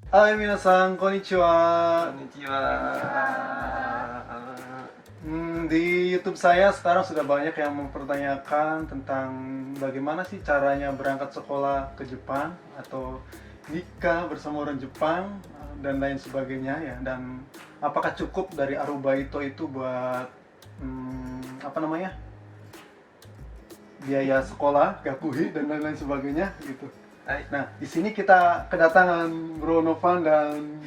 Hai minasan, konnichiwa. Konnichiwa. Di YouTube saya sekarang sudah banyak yang mempertanyakan tentang bagaimana sih caranya berangkat sekolah ke Jepang atau nikah bersama orang Jepang dan lain sebagainya ya. Dan apakah cukup dari Arubaito itu buat apa namanya, biaya sekolah, gakuhi dan lain-lain sebagainya gitu. Hai. Nah, di sini kita kedatangan Bro Novan dan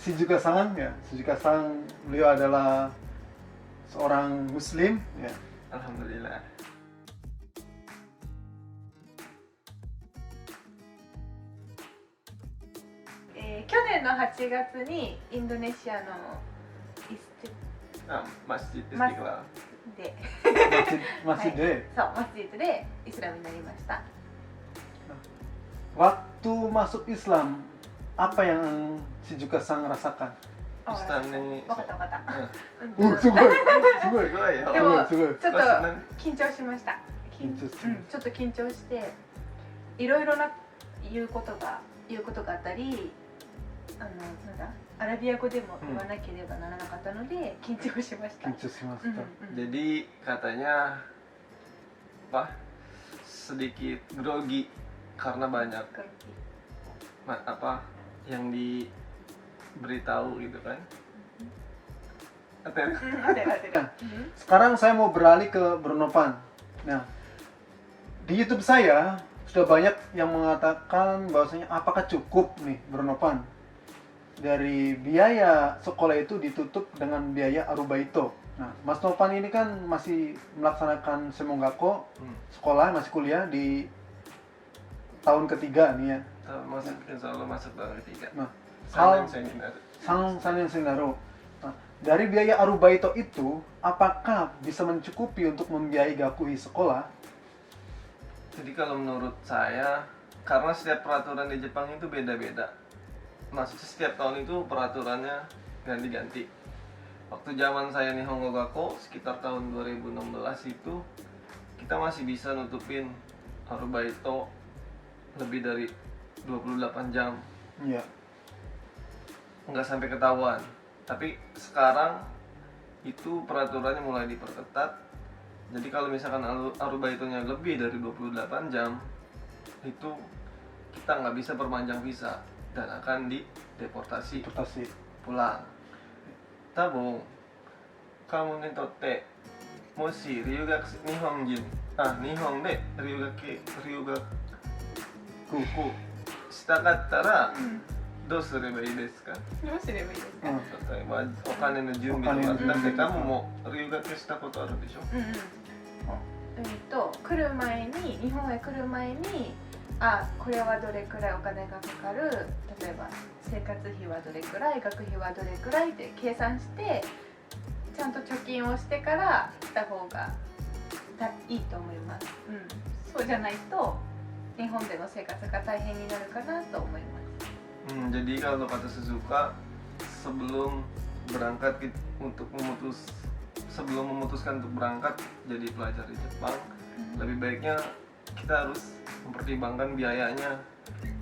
Shizuka-san ya. Shizuka-san, beliau adalah seorang muslim ya. Alhamdulillah. 去年の8月にインドネシアのイステ Masjid Mas- Istiqlal. で Masjid deh. そうマスジッドでイスラムになりました。 Waktu masuk Islam, apa yang Shizuka-san rasakan? あ下にわかったわかった。すごい、すごい、すごいよ。でもすごい。ちょっと少しね緊張しました。緊張するちょっと緊張していろいろな言うことがあったり、なんだアラビア語でも言わなければならなかったので緊張しました。 Kincu shimashita. Jadi katanya apa? Sedikit grogi karena banyak apa yang diberitahu gitu kan. Atau あるある。 Sekarang saya mau beralih ke Bro Novan. Nah, di YouTube saya sudah banyak yang mengatakan bahwasanya apakah cukup nih Bro Novan dari biaya sekolah itu ditutup dengan biaya Arubaito. Nah, Mas Novan ini kan masih melaksanakan Semongako, sekolah masih kuliah di tahun ketiga nih ya. masuk insya Allah masuk tahun ketiga. Nah, Saling seminar. Sanin Sindaro. Nah, dari biaya Arubaito itu, apakah bisa mencukupi untuk membiayai gakuhi sekolah? Jadi kalau menurut saya, karena setiap peraturan di Jepang itu beda-beda. Maksudnya setiap tahun itu peraturannya ganti-ganti. Waktu zaman saya Nihongo Gakko sekitar tahun 2016 itu kita masih bisa nutupin Arubaito lebih dari 28 jam, Iya. nggak sampai ketahuan. Tapi sekarang itu peraturannya mulai diperketat. Jadi kalau misalkan Arubaitonya lebih dari 28 jam, itu kita nggak bisa perpanjang visa dan akan dideportasi Deportasi. pulang. Tabung, kamu ni totte, moshi ryugaku Nihon de ryugaku shitakattara どうすればいいですか？どうすればいいですか？例えばお金の準備とか、だってカモも留学したことあるでしょ？来る前に日本へ来る前にこれはどれくらいお金がかかる、例えば生活費はどれくらい、学費はどれくらいって計算してちゃんと貯金をしてから来た方がいいと思います。そうじゃないと日本での生活が大変になるかなと思います。 Jadi kalau kata Suzuka, sebelum berangkat sebelum memutuskan untuk berangkat jadi pelajar di Jepang, lebih baiknya kita harus mempertimbangkan biayanya,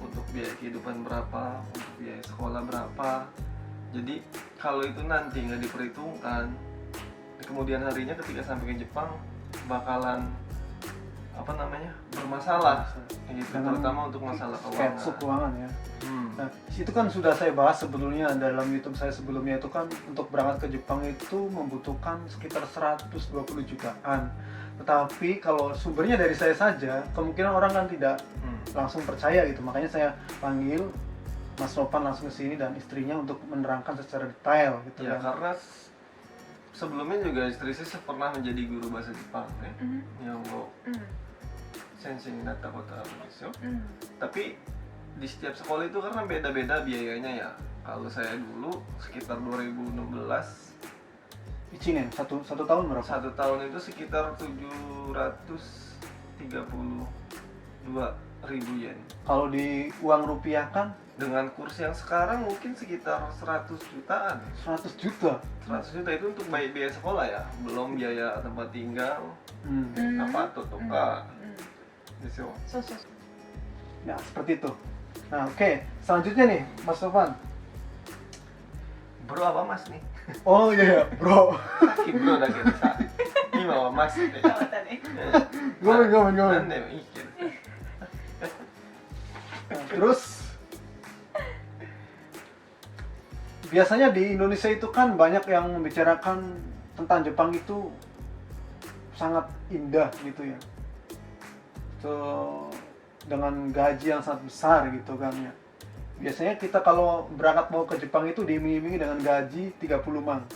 untuk biaya kehidupan berapa, untuk biaya sekolah berapa. Jadi kalau itu nanti nggak diperhitungkan, di kemudian harinya ketika sampai ke Jepang bakalan bermasalah, gitu, terutama untuk masalah Sketsa keuangan. keuangan ya. Nah, itu kan sudah saya bahas sebelumnya dalam YouTube saya sebelumnya itu kan untuk berangkat ke Jepang itu membutuhkan sekitar 120 jutaan. Tetapi kalau sumbernya dari saya saja, kemungkinan orang kan tidak langsung percaya gitu. Makanya saya panggil Mas Novan langsung ke sini dan istrinya untuk menerangkan secara detail gitu Ya, kan. karena sebelumnya juga istri saya pernah menjadi guru bahasa Jepang ya, Nihongo senseiになったことあるんですよ. Tapi di setiap sekolah itu karena beda-beda biayanya ya. Kalau saya dulu sekitar 2016, Ichinen, satu tahun berapa? satu tahun itu sekitar 732.000 yen. Kalau di uang rupiah kan Dengan kurs yang sekarang mungkin sekitar 100 jutaan. 100 juta. 100 juta itu untuk biaya sekolah ya, belum biaya tempat tinggal, apa tuh toka. ですよ. そうそうそう。 Ya seperti itu. Nah, oke. Selanjutnya nih, Mas Tovan. Bro apa mas nih? Oh iya, bro. Saki bro da kedo sa. Ima wa mas de. またね Gomen. Nande mo ii kedo. Nah, terus biasanya di Indonesia itu kan banyak yang membicarakan tentang Jepang itu sangat indah gitu ya. So, dengan gaji yang sangat besar gitu kan ya. Biasanya kita kalau berangkat mau ke Jepang itu diiming-imingi dengan gaji 30 mang.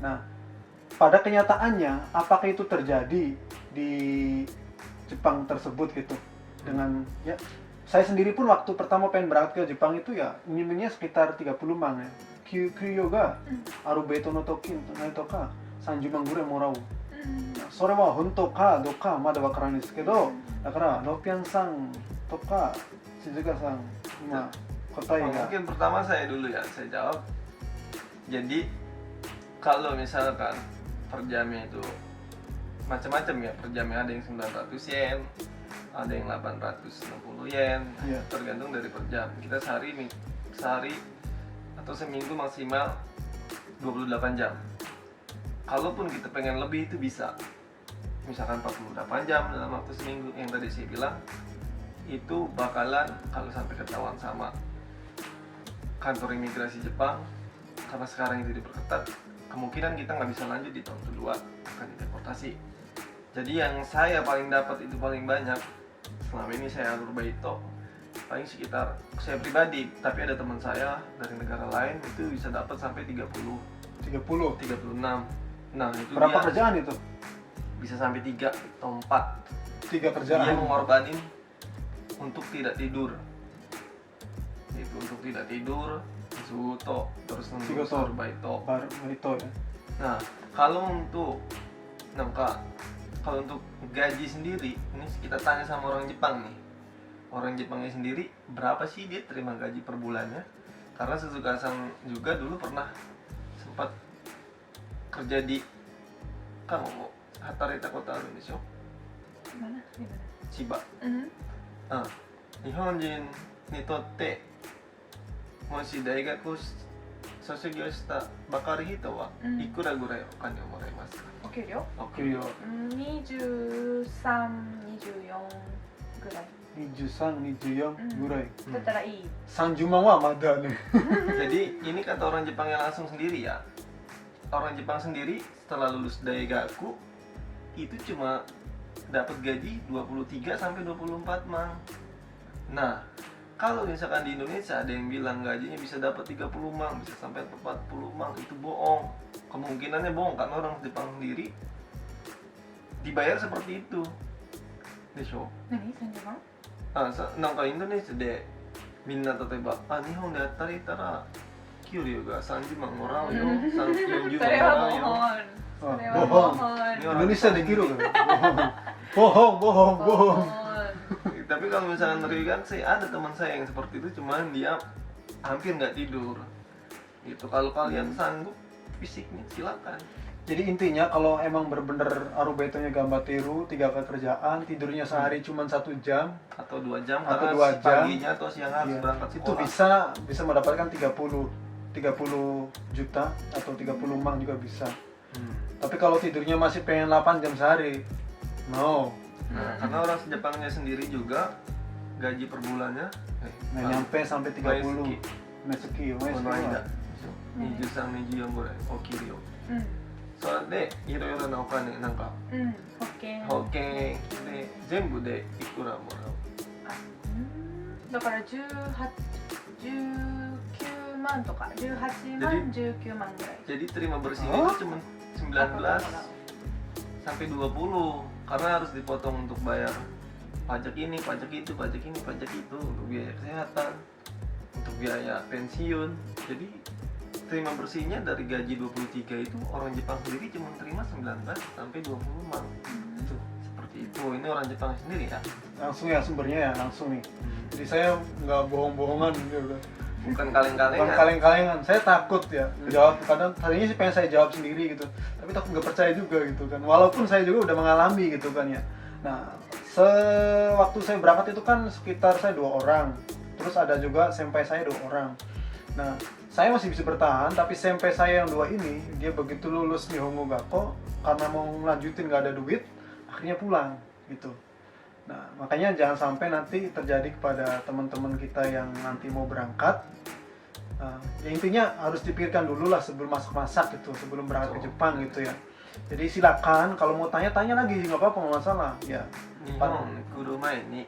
Nah, pada kenyataannya apakah itu terjadi di Jepang tersebut gitu? Dengan ya saya sendiri pun waktu pertama pengen berangkat ke Jepang itu ya iming-imingnya sekitar 30 mang ya. Kyuyo ga arubeito no toki to ka 30万ぐらいもらう。それは本当かどうかまだわからないですけど、だからロピアンさんとか静香さん今答え Oh, が mungkin pertama saya dulu ya, saya jawab. Jadi kalau misalkan per jamnya itu macam-macam ya, per jamnya ada yang 900 yen, ada yang 860 yen, Iya. tergantung dari per jam. Kita sehari atau seminggu maksimal 28 jam. Kalaupun kita pengen lebih itu bisa, misalkan 48 jam dalam waktu seminggu yang tadi saya bilang, itu bakalan kalau sampai ketahuan sama kantor imigrasi Jepang, karena sekarang itu diperketat, kemungkinan kita nggak bisa lanjut di tahun kedua, akan dideportasi. Jadi yang saya paling dapat itu paling banyak selama ini saya alur baito paling sekitar, saya pribadi, tapi ada teman saya dari negara lain itu bisa dapat sampai 30 30. 36. Nah itu Berapa dia kerjaan itu? bisa sampai 3 atau 4. 3 Dia kerjaan. mengorbanin untuk tidak tidur. Itu untuk tidak tidur, suto, terus Shigoto. nunggu baito. Baru itu ya. Nah, kalau untuk gaji sendiri, ini kita tanya sama orang Jepang nih. Orang Jepangnya sendiri berapa sih dia terima gaji per bulannya? Karena Suzuka-san juga dulu pernah sempat kerja di Kango, hatareta kota aru desho? 今な今な千葉。うん日本人にとってもし大学を卒業したばかり人はうんいくらぐらいお金をもらえますか？お給料お給料23、24ぐらい 23, 24 ぐらい。だったらいい30万はまだね。 Jadi ini kata orang Jepangnya langsung sendiri ya. Orang Jepang sendiri setelah lulus daigaku itu cuma dapat gaji 23 sampai 24 mang. Nah, kalau misalkan di Indonesia ada yang bilang gajinya bisa dapat 30 mang, bisa sampai 40 mang, itu bohong. Kemungkinannya bohong karena orang Jepang sendiri dibayar seperti itu. Desho. 何30万なんかインドネシアでみんな例えば日本で働いたら給料が30万もらうよ、40万もそれはらうよ。ボーンそれはボーン Indonesia de kilo kan? Bohong. Tapi kalau misalkan Ryugan sih ada teman saya yang seperti itu, cuman dia hampir nggak tidur. Gitu. Kalau kalian sanggup fisiknya silakan. Jadi intinya kalau emang bener-bener arubetonya gambateru 3 kali kerjaan, tidurnya sehari cuma 1 jam, Atau 2 jam Atau karena 2 jam. paginya atau siang harus iya, berangkat itu sekolah. bisa mendapatkan 30 juta atau 30 mang juga bisa. Tapi kalau tidurnya masih pengen 8 jam sehari, no. Nah, karena orang Jepangnya sendiri juga gaji per bulannya Nah, nyampe sampai 30. Maisuki. Mesuki, この間 うん23、24ぐらい起きるよ。うんそれでいろいろなお金なんかうん保険保険で全部でいくらもらう？だから19万とか18万19万ぐらい Jadi terima bersihnya Hah? itu cuma 19 sampai 20 karena harus dipotong untuk bayar pajak ini, pajak itu, pajak ini, pajak itu, untuk biaya kesehatan, untuk biaya pensiun. Jadi terima bersihnya dari gaji 23 itu orang Jepang sendiri cuma terima 19 sampai 20 mang. Itu seperti itu. Ini orang Jepang sendiri ya. Langsung ya sumbernya ya, langsung nih. Jadi saya nggak bohong-bohongan gitu. Bukan Bukan kaleng-kalengan. kaleng-kalengan, saya takut ya menjawab. Kadang tadinya sih pengen saya jawab sendiri gitu, tapi takut nggak percaya juga gitu kan. Walaupun saya juga udah mengalami gitu kan ya. Nah, Sewaktu saya berangkat itu kan sekitar saya 2 orang, terus ada juga senpai saya 2 orang. Nah, saya masih bisa bertahan, tapi senpai saya yang 2 ini, dia begitu lulus Nihongo Gakko, karena mau ngelanjutin gak ada duit, akhirnya pulang gitu. Nah, makanya jangan sampai nanti terjadi kepada teman-teman kita yang nanti mau berangkat. Ya intinya harus dipikirkan dulu lah sebelum masak-masak gitu, sebelum berangkat ke Jepang gitu ya. Jadi silakan kalau mau tanya-tanya lagi, nggak apa-apa, nggak masalah ya. 日本に来る前に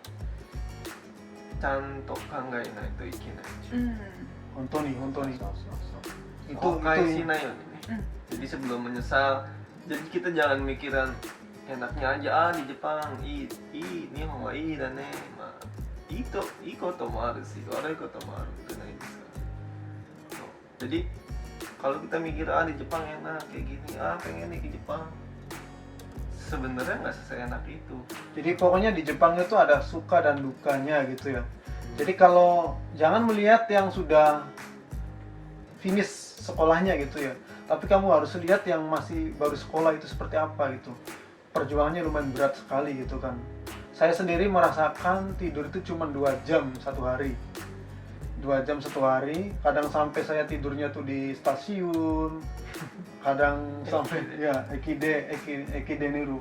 ちゃんと考えないといけないでしょ。 Honto nih. Itu Hokai itu shinai yo nih. Jadi sebelum menyesal, jadi kita jangan mikiran enaknya aja di Jepang, Nihon wa ii da ne. Ma, ii koto mo aru shi, warui koto mo aru janai desu ka. So, jadi kalau kita mikir di Jepang enak kayak gini, pengen nih ke Jepang. Sebenarnya nggak seenak itu. Jadi pokoknya di Jepang itu ada suka dan dukanya gitu ya. Jadi kalau jangan melihat yang sudah finish sekolahnya gitu ya, tapi kamu harus lihat yang masih baru sekolah itu seperti apa gitu. Perjuangannya lumayan berat sekali gitu kan. Saya sendiri merasakan tidur itu cuma 2 jam satu hari. 2 jam satu hari, kadang sampai saya tidurnya tuh di stasiun, kadang sampai ya Ekide Niru.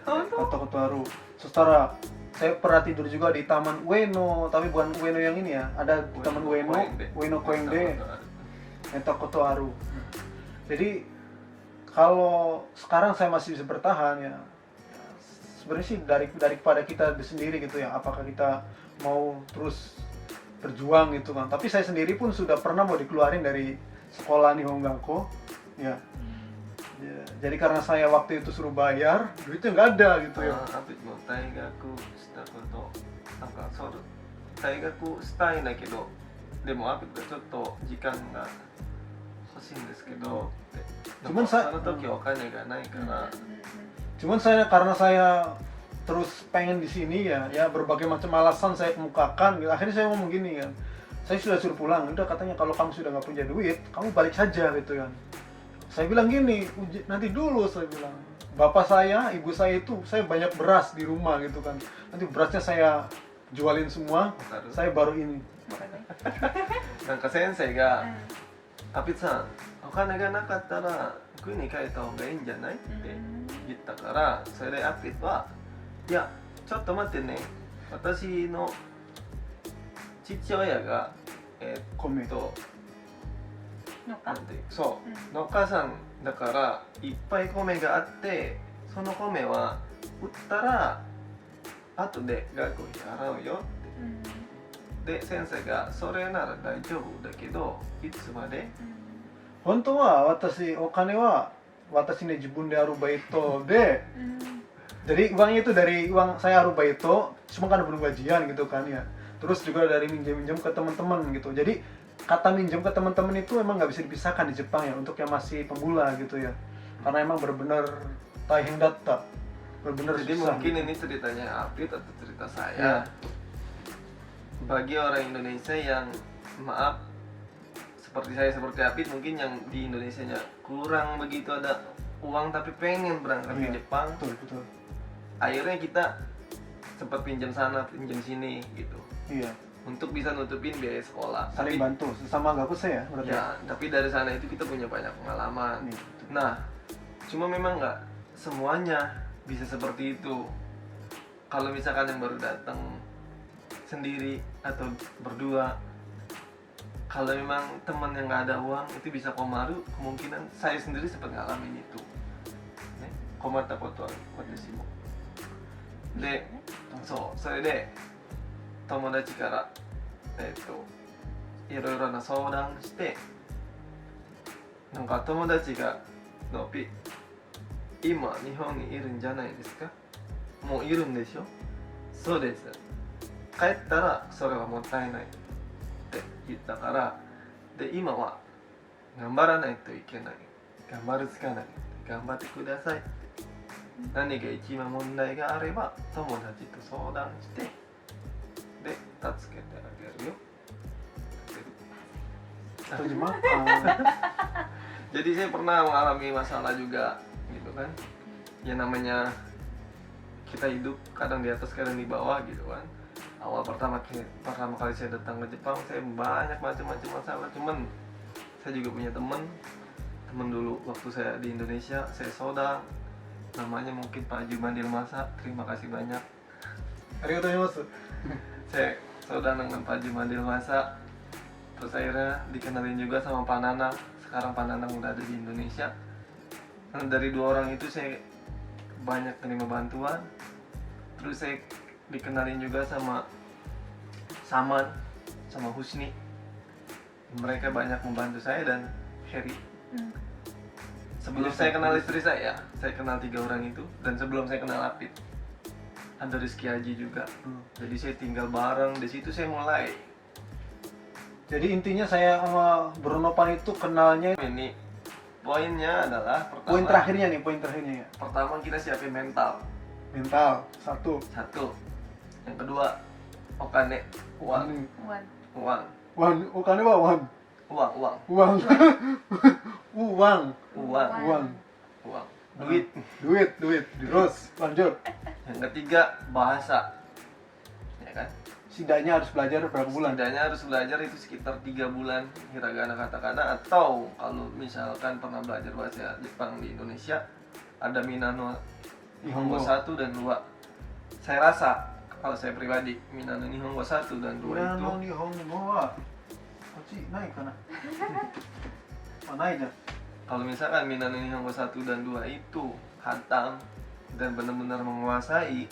Koto Haru. Sementara saya pernah tidur juga di Taman Ueno, tapi bukan Ueno yang ini ya. Ada Taman Ueno Koengde, atau Koto Haru. Jadi kalau sekarang saya masih bisa bertahan ya, sebenarnya sih daripada kita sendiri gitu ya. Apakah kita mau terus berjuang gitu kan? Tapi saya sendiri pun sudah pernah mau dikeluarin dari sekolah Nihon Gakko ya. Jadi karena saya waktu itu suruh bayar, duitnya nggak ada gitu ya. 大学したことなんかそう大学したいんだけどでもアピがちょっと時間が欲しいんですけどってでもその時お金がないから Cuman karena saya terus pengen di sini ya berbagai macam alasan saya kemukakan gitu. Akhirnya saya ngomong gini kan, saya sudah suruh pulang, udah katanya kalau kamu sudah nggak punya duit kamu balik saja gitu kan. Saya bilang gini, nanti dulu saya bilang, bapak saya, ibu saya itu, saya banyak beras di rumah gitu kan. Nanti berasnya saya jualin semua, saya baru ini. なんか先生が「アピさんお金がなかったら国に帰った方がいいんじゃない?」って言ったから、それでアピは「いやちょっと待ってね、私の父親が米なんてそう農家さんだからいっぱい米があって、その米は売ったら後で学校費払うよ」って。で先生が「それなら大丈夫だけどいつまで?」本当はお金は私ね自分でアルバイトで、jadi uangnya itu dari uang saya arubaito, cuma kan belum gajian gitu kan ya. Terus juga dari minjem-minjem ke teman-teman gitu. Jadi kata minjem ke teman-teman itu emang nggak bisa dipisahkan di Jepang ya untuk yang masih pemula gitu ya. Karena emang benar-benar taiheng data, benar-benar Jadi susah. mungkin ini ceritanya Apit atau cerita saya. Ya. Bagi orang Indonesia yang maaf seperti saya seperti Apit mungkin yang di Indonesianya kurang begitu ada uang tapi pengen berangkat ke Iya, Jepang. Betul. Akhirnya kita sempat pinjam sana pinjam sini gitu Iya. untuk bisa nutupin biaya sekolah. Saling bantu sesama gak saya berarti. Ya, tapi dari sana itu kita punya banyak pengalaman. Iya. Nah, cuma memang nggak semuanya bisa seperti itu. Kalau misalkan yang baru datang sendiri atau berdua, kalau memang teman yang nggak ada uang itu bisa komaru, kemungkinan saya sendiri sempat ngalamin itu. Komatta koto watashi mo. で、そうそれで友達からいろいろな相談して、なんか友達がの今日本にいるんじゃないですか？もういるんでしょ？そうです。帰ったらそれはもったいないって言ったから、で今は頑張らないといけない。頑張るしかない。頑張ってください。何が一番問題があれば友達と相談してで助けてあげるよ。 Jadi saya pernah mengalami masalah juga gitu kan. Ya namanya kita hidup kadang di atas kadang di bawah gitu kan. Awal pertama kali saya datang ke Jepang, saya banyak macam-macam masalah. Cuman saya juga punya teman dulu waktu saya di Indonesia, saya soda, namanya mungkin Pak Jumadil Masa, terima kasih banyak. Arigatou gozaimasu. Saya soda dengan Pak Jumadil Masa, terus akhirnya dikenalin juga sama Pak Nanang. Sekarang Pak Nanang udah ada di Indonesia. Nah, dari dua orang itu saya banyak terima bantuan. Terus saya dikenalin juga sama Saman, sama Husni. Mereka banyak membantu saya dan Heri. Sebelum saya kenal istri saya kenal 3 orang itu. Dan sebelum saya kenal Apit, ada Rizky Haji juga. Jadi saya tinggal bareng, di situ saya mulai. Jadi intinya saya sama Bruno Pan itu kenalnya, Ini poinnya adalah pertama, poin terakhirnya ya. pertama kita siapin mental. Mental, satu. Yang kedua, okane, uang. One. Uang. Wan, okane wa wan. Uang. Uang. Uang. Uang. Uang. Duit. Duit. Terus lanjut. Yang ketiga, bahasa. Ya kan? Setidaknya harus belajar berapa bulan? Setidaknya harus belajar itu sekitar 3 bulan hiragana katakana, atau kalau misalkan pernah belajar bahasa Jepang di Indonesia ada Minano Nihongo 1 dan 2. Saya rasa kalau saya pribadi Minano Nihongo 1 dan 2 itu Minano Nihongo wa kochi nai kana? Nai jan. kalau misalkan Minano Nihongo 1 dan 2 itu hatam dan benar-benar menguasai,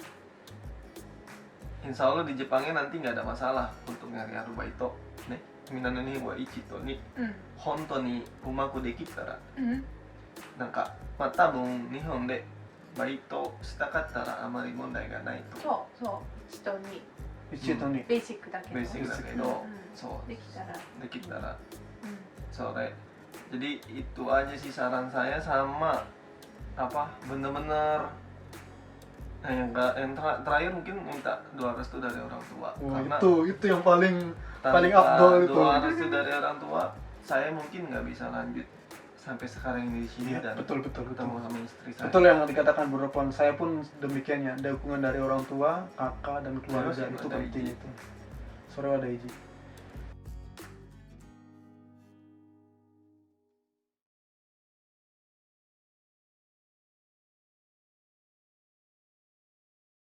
insya Allah di Jepangnya nanti nggak ada masalah untuk nyari arubaito. Nih, Minano Nihongo 1と2、本当にうまくできたら、なんか、まあ多分日本でバイトしたかったらあまり問題がないと。そう人に一とに。ベーシックだけどベーシックだけど、そうできたらできたらsore. Jadi itu aja sih saran saya, sama apa bener-bener yang terakhir mungkin minta doa restu dari orang tua. Wah, Karena itu yang paling tanpa afdol itu. doa restu dari orang tua, saya mungkin nggak bisa lanjut sampai sekarang ini di sini Ya, dan betul. ketemu sama istri saya. Betul yang dikatakan Bruno Pan. Saya pun demikian ya. Dukungan dari orang tua, kakak dan keluarga Terus itu ada penting Iji. itu. Sore ada Iji.